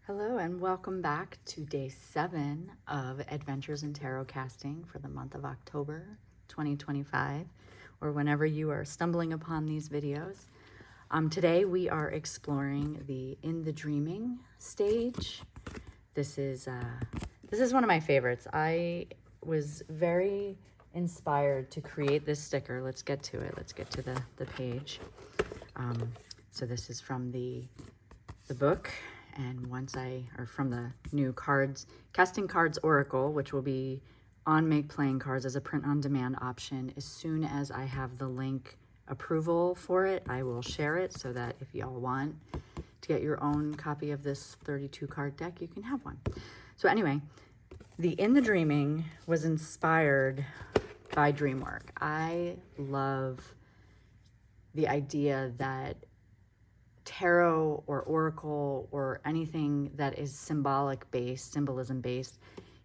Hello and welcome back to day 7 of Adventures in Tarot Casting for the month of October 2025, or whenever you are stumbling upon these videos. Today we are exploring the In the Dreaming stage. This is one of my favorites. I was very inspired to create this sticker. Let's get to it. Let's get to the page. So this is from the book. And from the new cards, Casting Cards Oracle, which will be on Make Playing Cards as a print-on-demand option. As soon as I have the link approval for it, I will share it so that if y'all want to get your own copy of this 32-card deck, you can have one. So anyway, the In the Dreaming was inspired by dream work. I love the idea that tarot or oracle or anything that is symbolism based,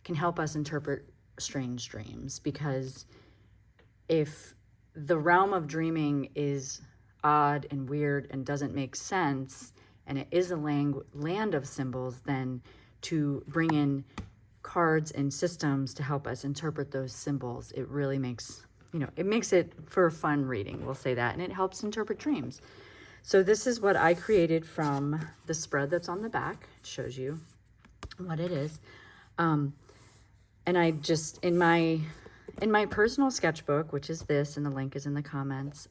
can help us interpret strange dreams. Because if the realm of dreaming is odd and weird and doesn't make sense, and it is a land of symbols, then to bring in cards and systems to help us interpret those symbols, it really makes, it makes it for a fun reading, we'll say that, and it helps interpret dreams. So this is what I created from the spread that's on the back. It shows you what it is. And I just, in my personal sketchbook, which is this, and the link is in the comments,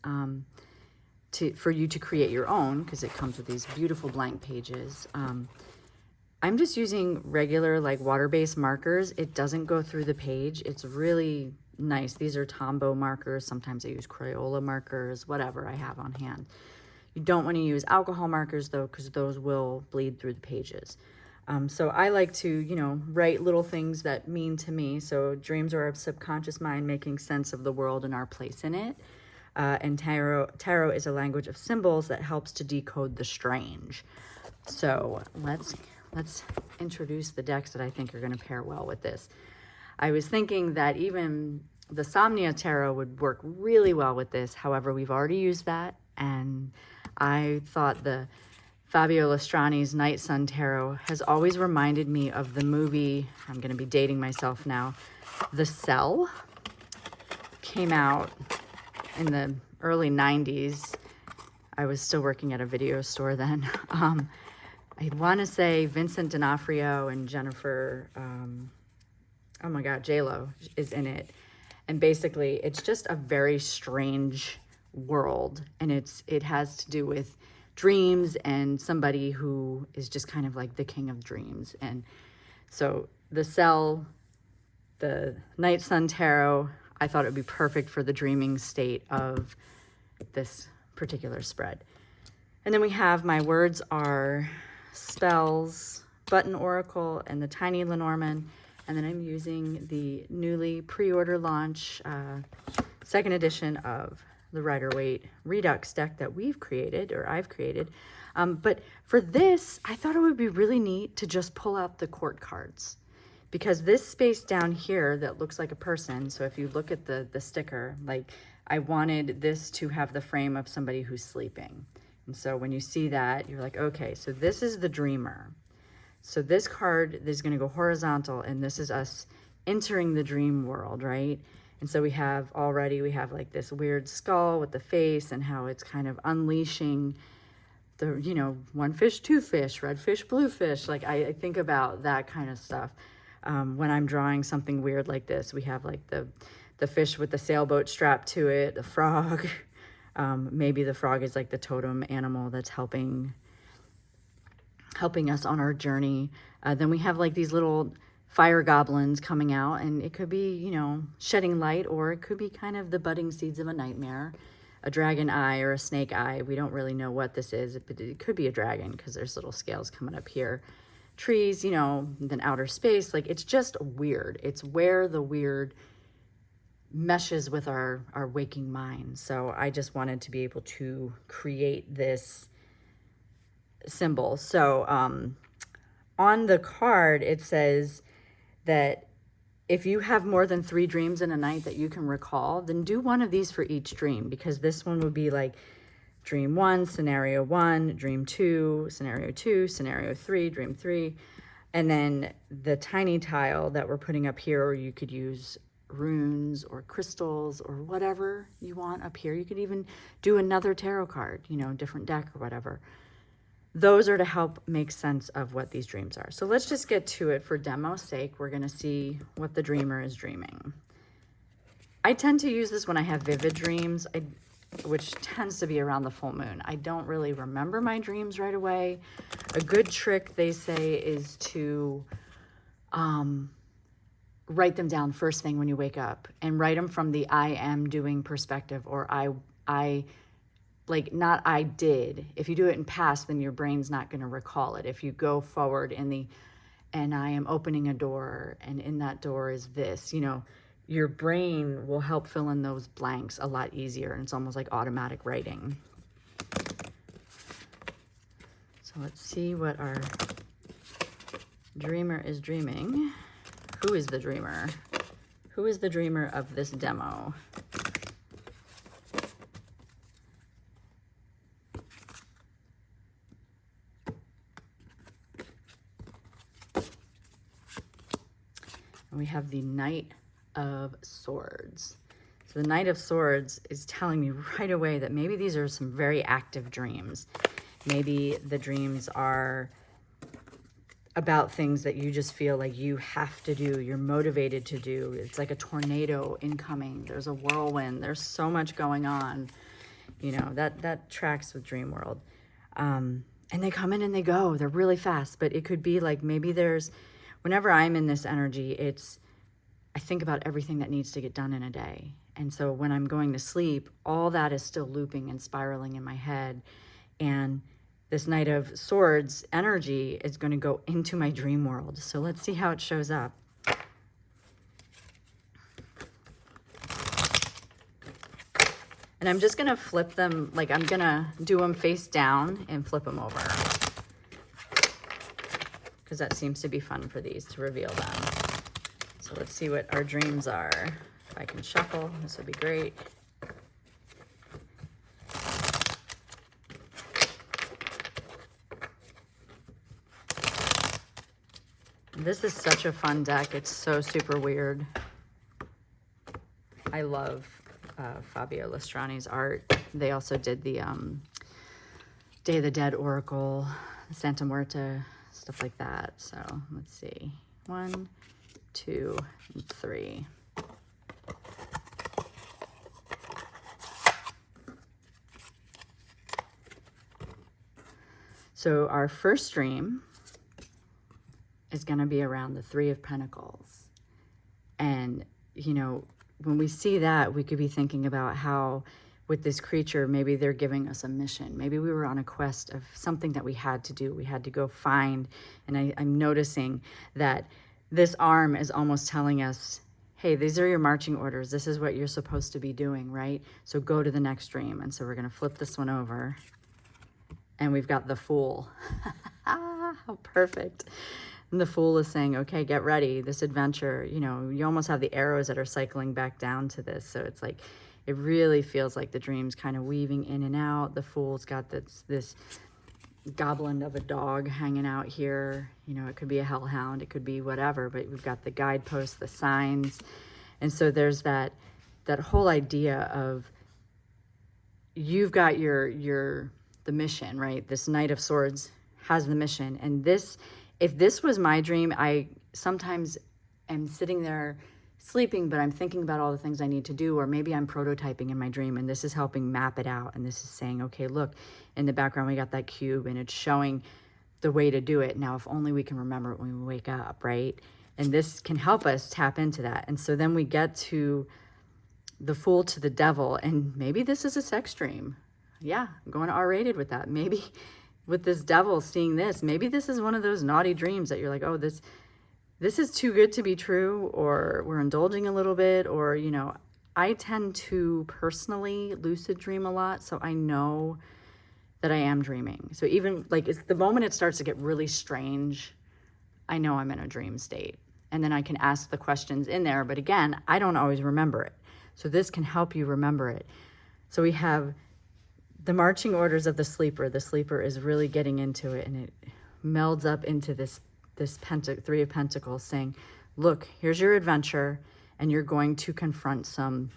for you to create your own, because it comes with these beautiful blank pages. I'm just using regular water-based markers. It doesn't go through the page. It's really nice. These are Tombow markers. Sometimes I use Crayola markers, whatever I have on hand. You don't want to use alcohol markers, though, because those will bleed through the pages. So I like to, write little things that mean to me. So dreams are our subconscious mind making sense of the world and our place in it. And tarot is a language of symbols that helps to decode the strange. So let's introduce the decks that I think are going to pair well with this. I was thinking that even the Somnia Tarot would work really well with this. However, we've already used that, and I thought the Fabio Listrani's Night Sun Tarot has always reminded me of the movie, I'm going to be dating myself now, The Cell. Came out in the early 90s. I was still working at a video store then. I want to say Vincent D'Onofrio and Jennifer, oh my God, J-Lo is in it. And basically, it's just a very strange world, and it has to do with dreams and somebody who is just kind of like the king of dreams. And so the Cell, the Night Sun Tarot, I thought it would be perfect for the dreaming state of this particular spread. And then we have my words are Spells, Button Oracle, and the Tiny Lenormand. And then I'm using the newly pre-order launch second edition of the Rider-Waite Redux deck that we've created, or I've created. But for this, I thought it would be really neat to just pull out the court cards, because this space down here that looks like a person, so if you look at the sticker, I wanted this to have the frame of somebody who's sleeping. And so when you see that, you're like, okay, so this is the dreamer. So this card is going to go horizontal, and this is us entering the dream world, right? And so we have this weird skull with the face, and how it's kind of unleashing the, one fish, two fish, red fish, blue fish. I think about that kind of stuff. When I'm drawing something weird like this, we have the fish with the sailboat strapped to it, the frog. Maybe the frog is the totem animal that's helping us on our journey. Then we have these little fire goblins coming out, and it could be, shedding light, or it could be kind of the budding seeds of a nightmare, a dragon eye or a snake eye. We don't really know what this is, but it could be a dragon because there's little scales coming up here. Trees, then outer space. It's just weird. It's where the weird meshes with our waking mind. So I just wanted to be able to create this symbol. So on the card, it says that if you have more than 3 dreams in a night that you can recall, then do one of these for each dream, because this one would be dream 1, scenario 1, dream 2, scenario 2, scenario 3, dream 3. And then the tiny tile that we're putting up here, or you could use runes or crystals or whatever you want up here. You could even do another tarot card, you know, different deck or whatever. Those are to help make sense of what these dreams are. So let's just get to it for demo's sake. We're going to see what the dreamer is dreaming. I tend to use this when I have vivid dreams, which tends to be around the full moon. I don't really remember my dreams right away. A good trick, they say, is to write them down first thing when you wake up, and write them from the I am doing perspective, or I like, not I did. If you do it in past, then your brain's not going to recall it. If you go forward in the, and I am opening a door, and in that door is this, you know, your brain will help fill in those blanks a lot easier, and it's almost like automatic writing. So let's see what our dreamer is dreaming. Who is the dreamer? Who is the dreamer of this demo? And we have the Knight of Swords. So the Knight of Swords is telling me right away that maybe these are some very active dreams. Maybe the dreams are about things that you just feel like you have to do, you're motivated to do. It's like a tornado incoming. There's a whirlwind. There's so much going on. You know, that tracks with dream world. And they come in and they go. They're really fast. But it could be like, maybe there's, whenever I'm in this energy, I think about everything that needs to get done in a day. And so when I'm going to sleep, all that is still looping and spiraling in my head. And this Knight of Swords energy is going to go into my dream world. So let's see how it shows up. And I'm just going to flip them, like I'm going to do them face down and flip them over, because that seems to be fun for these, to reveal them. So let's see what our dreams are. If I can shuffle, this would be great. This is such a fun deck. It's so super weird. I love Fabio Listrani's art. They also did the Day of the Dead Oracle, Santa Muerta, stuff like that. So let's see. 1, 2, and 3. So our first dream is going to be around the 3 of Pentacles. And, you know, when we see that, we could be thinking about how with this creature, maybe they're giving us a mission. Maybe we were on a quest of something that we had to do. We had to go find. And I'm noticing that this arm is almost telling us, hey, these are your marching orders. This is what you're supposed to be doing, right? So go to the next dream. And so we're going to flip this one over. And we've got the Fool. How perfect. And the Fool is saying, okay, get ready. This adventure, you know, you almost have the arrows that are cycling back down to this. So it's like, it really feels like the dream's kind of weaving in and out. The Fool's got this goblin of a dog hanging out here. You know, it could be a hellhound, it could be whatever, but we've got the guideposts, the signs. And so there's that whole idea of, you've got the mission, right? This Knight of Swords has the mission. And this, if this was my dream, I sometimes am sitting there sleeping, but I'm thinking about all the things I need to do, or maybe I'm prototyping in my dream, and this is helping map it out. And this is saying, okay, look, in the background, we got that cube, and it's showing the way to do it. Now, if only we can remember it when we wake up, right? And this can help us tap into that. And so then we get to the Fool to the Devil, and maybe this is a sex dream. Yeah, I'm going R-rated with that. Maybe with this devil seeing this, maybe this is one of those naughty dreams that you're like, oh, this is too good to be true, or we're indulging a little bit, or, you know, I tend to personally lucid dream a lot, so I know that I am dreaming. So even like, it's the moment it starts to get really strange, I know I'm in a dream state. And then I can ask the questions in there, but again, I don't always remember it. So this can help you remember it. So we have the marching orders of the sleeper. The sleeper is really getting into it, and it melds up into this Three of Pentacles, saying, look, here's your adventure, and you're going to confront some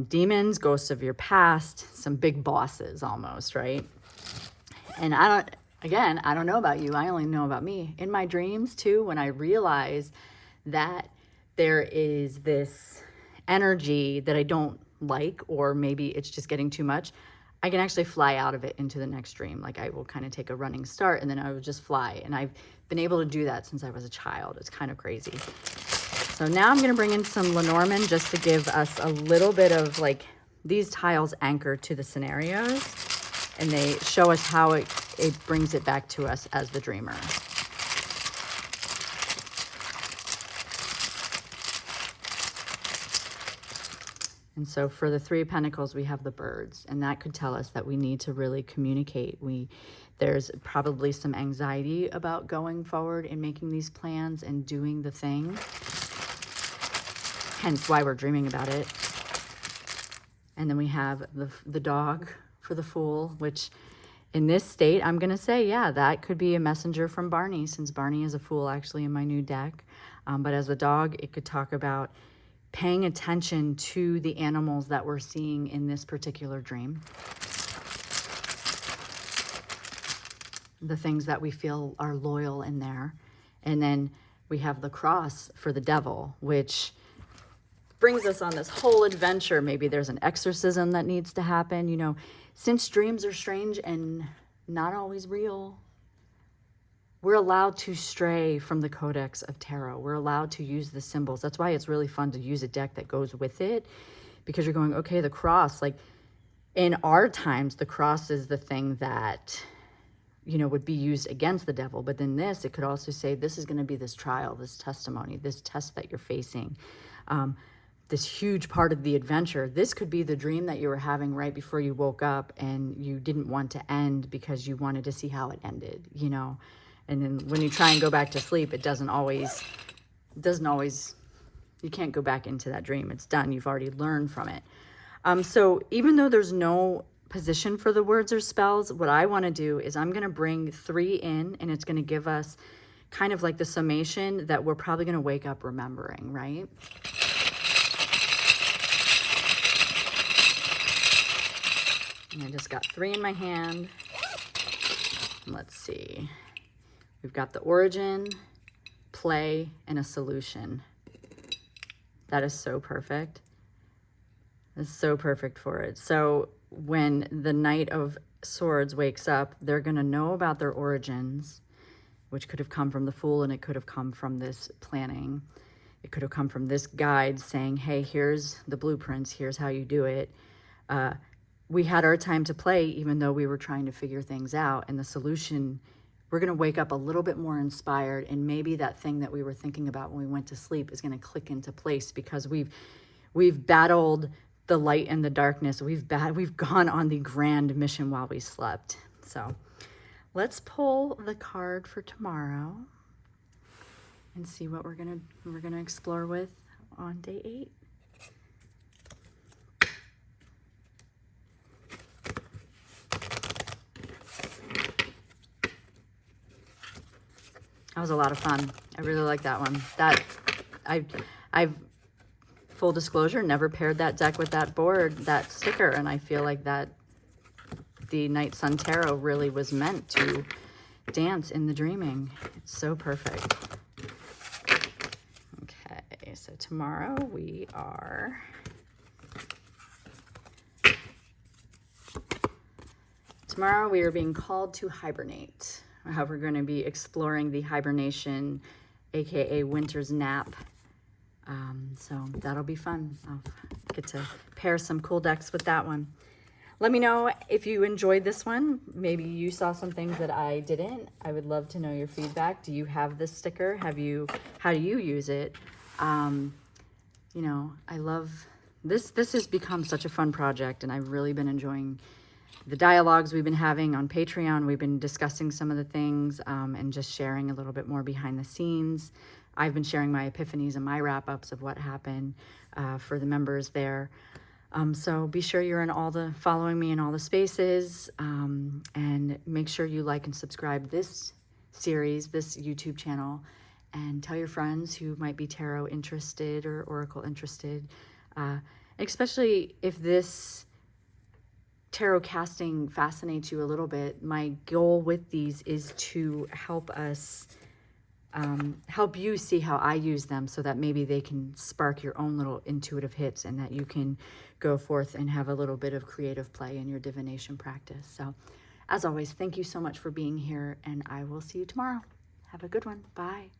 demons, ghosts of your past, some big bosses almost, right? And I don't know about you. I only know about me. In my dreams too, when I realize that there is this energy that I don't like, or maybe it's just getting too much, I can actually fly out of it into the next dream. Like I will kind of take a running start and then I will just fly. And I've been able to do that since I was a child. It's kind of crazy. So now I'm going to bring in some Lenormand just to give us a little bit of, like, these tiles anchor to the scenarios, and they show us how it brings it back to us as the dreamer. And so for the Three of Pentacles, we have the birds, and that could tell us that we need to really communicate. There's probably some anxiety about going forward and making these plans and doing the thing. Hence why we're dreaming about it. And then we have the dog for the Fool, which in this state, I'm going to say, yeah, that could be a messenger from Barney, since Barney is a Fool actually in my new deck. But as a dog, it could talk about paying attention to the animals that we're seeing in this particular dream. The things that we feel are loyal in there. And then we have the cross for the devil, which brings us on this whole adventure. Maybe there's an exorcism that needs to happen. You know, since dreams are strange and not always real, we're allowed to stray from the Codex of Tarot. We're allowed to use the symbols. That's why it's really fun to use a deck that goes with it, because you're going, okay, the cross, like in our times, the cross is the thing that, you know, would be used against the devil. But then this, it could also say, this is going to be this trial, this testimony, this test that you're facing. This huge part of the adventure. This could be the dream that you were having right before you woke up and you didn't want to end because you wanted to see how it ended, you know. And then when you try and go back to sleep, it doesn't always, you can't go back into that dream. It's done. You've already learned from it. So even though there's no position for the words or spells, what I want to do is I'm going to bring 3 in, and it's going to give us kind of like the summation that we're probably going to wake up remembering, right? And I just got 3 in my hand. Let's see. We've got the origin, play, and a solution. That is so perfect. It's so perfect for it. So when the Knight of Swords wakes up, they're going to know about their origins, which could have come from the Fool, and it could have come from this planning. It could have come from this guide saying, hey, here's the blueprints. Here's how you do it. We had our time to play, even though we were trying to figure things out. And the solution, we're going to wake up a little bit more inspired, and maybe that thing that we were thinking about when we went to sleep is going to click into place, because we've battled the light and the darkness. We've gone on the grand mission while we slept. So let's pull the card for tomorrow and see what we're gonna explore with on day 8. That was a lot of fun. I really like that one. That I've full disclosure, never paired that deck with that board, that sticker, and I feel like that the Night Sun Tarot really was meant to dance in the dreaming. It's so perfect. Okay, so tomorrow we are being called to hibernate. We're going to be exploring the hibernation, aka winter's nap. So that'll be fun. I'll get to pair some cool decks with that one. Let me know if you enjoyed this one. Maybe you saw some things that I didn't. I would love to know your feedback. Do you have this sticker? How do you use it? You know, I love this. This has become such a fun project, and I've really been enjoying the dialogues we've been having on Patreon. We've been discussing some of the things and just sharing a little bit more behind the scenes. I've been sharing my epiphanies and my wrap-ups of what happened for the members there. So be sure you're in following me in all the spaces, and make sure you like and subscribe this series, this YouTube channel, and tell your friends who might be tarot interested or oracle interested, especially if this tarot casting fascinates you a little bit. My goal with these is to help us, help you see how I use them, so that maybe they can spark your own little intuitive hits, and that you can go forth and have a little bit of creative play in your divination practice. So as always, thank you so much for being here, and I will see you tomorrow. Have a good one. Bye.